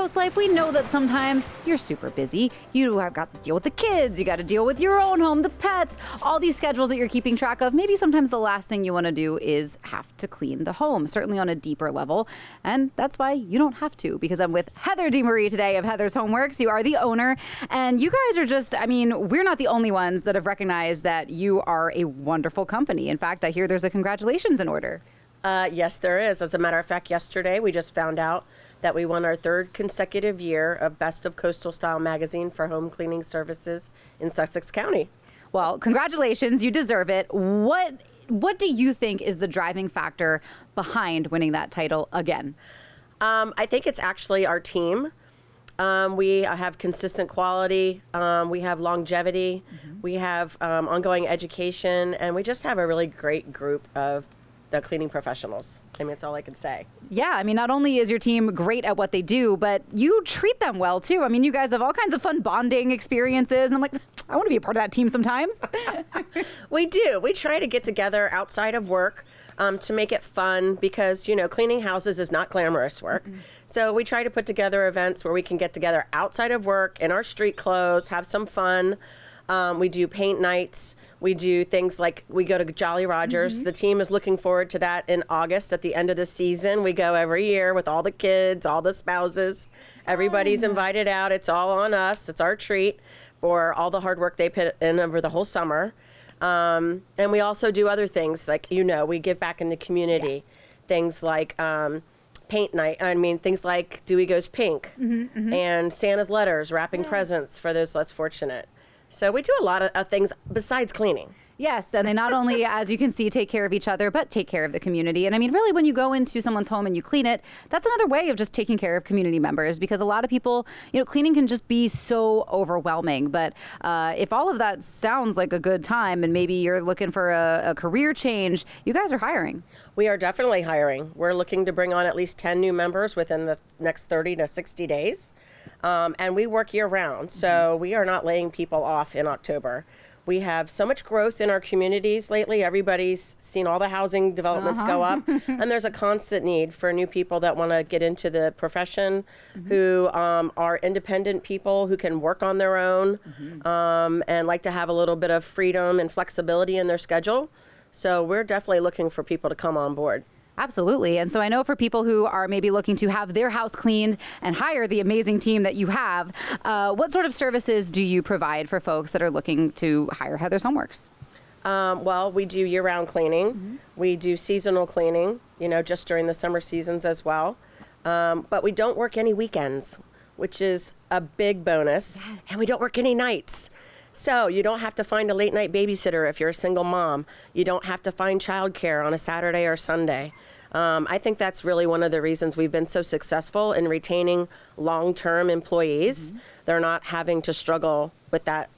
CoastLife, we know that sometimes you're super busy. You have got to deal with the kids, you got to deal with your own home, the pets, all these schedules that you're keeping track of. Maybe sometimes the last thing you want to do is have to clean the home, certainly on a deeper level. And that's why you don't have to, because I'm with Heather DeMarie today of Heather's Homeworks. You are the owner, and you guys are just, I mean, we're not the only ones that have recognized that you are a wonderful company. In fact, I hear there's a congratulations in order. Yes, there is. As a matter of fact, yesterday we just found out that we won our third consecutive year of Best of Coastal Style magazine for home cleaning services in Sussex County. Well, congratulations. You deserve it. What do you think is the driving factor behind winning that title again? I think it's actually our team. We have consistent quality. We have longevity. We have ongoing education, and we just have a really great group of the cleaning professionals. I mean, that's all I can say. Yeah, I mean, not only is your team great at what they do, but you treat them well too. I mean, you guys have all kinds of fun bonding experiences, and I'm like, I want to be a part of that team sometimes. We do. We try to get together outside of work to make it fun because, you know, cleaning houses is not glamorous work. So we try to put together events where we can get together outside of work in our street clothes, have some fun. We do paint nights. We do things like we go to Jolly Rogers. The team is looking forward to that in August at the end of the season. We go every year with all the kids, all the spouses. Everybody's invited out. It's all on us. It's our treat for all the hard work they put in over the whole summer. And we also do other things like, you know, we give back in the community. Yes. Things like paint night. I mean, things like Dewey Goes Pink and Santa's letters, wrapping presents for those less fortunate. So we do a lot of things besides cleaning. Yes, and they not only, as you can see, take care of each other, but take care of the community. And I mean, really, when you go into someone's home and you clean it, that's another way of just taking care of community members, because a lot of people, you know, cleaning can just be so overwhelming. But if all of that sounds like a good time and maybe you're looking for a career change, you guys are hiring. We are definitely hiring. We're looking to bring on at least 10 new members within the next 30 to 60 days. And we work year round, so we are not laying people off in October. We have so much growth in our communities lately. Everybody's seen all the housing developments go up, and there's a constant need for new people that want to get into the profession, who are independent people who can work on their own and like to have a little bit of freedom and flexibility in their schedule. So we're definitely looking for people to come on board. Absolutely. And so I know for people who are maybe looking to have their house cleaned and hire the amazing team that you have, what sort of services do you provide for folks that are looking to hire Heather's Homeworks? Well, we do year-round cleaning. We do seasonal cleaning, you know, just during the summer seasons as well. But we don't work any weekends, which is a big bonus. Yes. And we don't work any nights. So you don't have to find a late night babysitter if you're a single mom. You don't have to find childcare on a Saturday or Sunday. I think that's really one of the reasons we've been so successful in retaining long-term employees. They're not having to struggle with that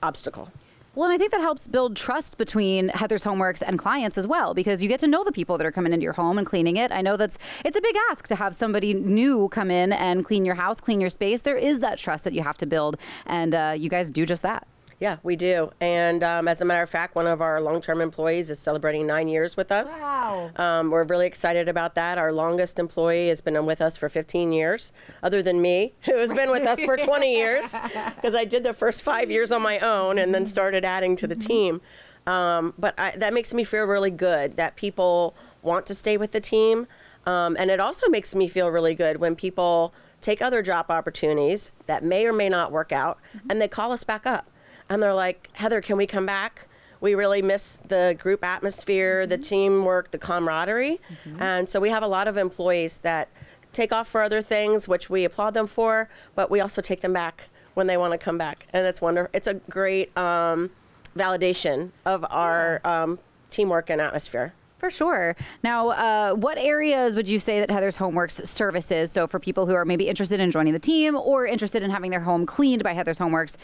obstacle. Well, and I think that helps build trust between Heather's Homeworks and clients as well, because you get to know the people that are coming into your home and cleaning it. I know it's a big ask to have somebody new come in and clean your house, clean your space. There is that trust that you have to build, and you guys do just that. Yeah, we do. And as a matter of fact, one of our long-term employees is celebrating 9 years with us. Wow. We're really excited about that. Our longest employee has been with us for 15 years, other than me, who has been with us for 20 years, because I did the first 5 years on my own and then started adding to the team. But that makes me feel really good that people want to stay with the team. And it also makes me feel really good when people take other job opportunities that may or may not work out, and they call us back up. And they're like, Heather, can we come back? We really miss the group atmosphere, the teamwork, the camaraderie. And so we have a lot of employees that take off for other things, which we applaud them for, but we also take them back when they want to come back. And it's wonderful. It's a great validation of our teamwork and atmosphere. For sure. Now, what areas would you say that Heather's Homeworks services? So for people who are maybe interested in joining the team or interested in having their home cleaned by Heather's Homeworks,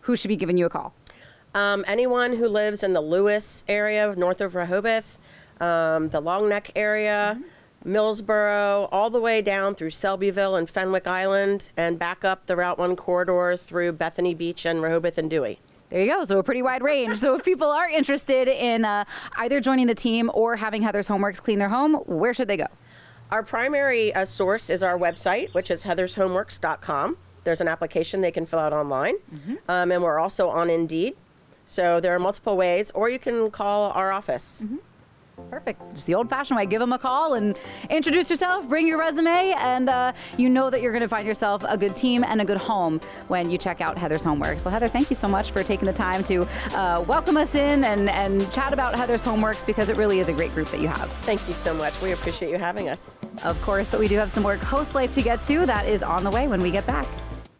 who should be giving you a call? Anyone who lives in the Lewis area, north of Rehoboth, the Long Neck area, Millsboro, all the way down through Selbyville and Fenwick Island, and back up the Route 1 corridor through Bethany Beach and Rehoboth and Dewey. There you go. So a pretty wide range. So if people are interested in either joining the team or having Heather's Homeworks clean their home, where should they go? Our primary source is our website, which is heathershomeworks.com. There's an application they can fill out online. And we're also on Indeed. So there are multiple ways, or you can call our office. Perfect. Just the old-fashioned way. Give them a call and introduce yourself, bring your resume, and you know that you're going to find yourself a good team and a good home when you check out Heather's Homeworks. So Heather, thank you so much for taking the time to welcome us in and chat about Heather's Homeworks, because it really is a great group that you have. Thank you so much. We appreciate you having us. Of course, but we do have some more CoastLife to get to. That is on the way when we get back.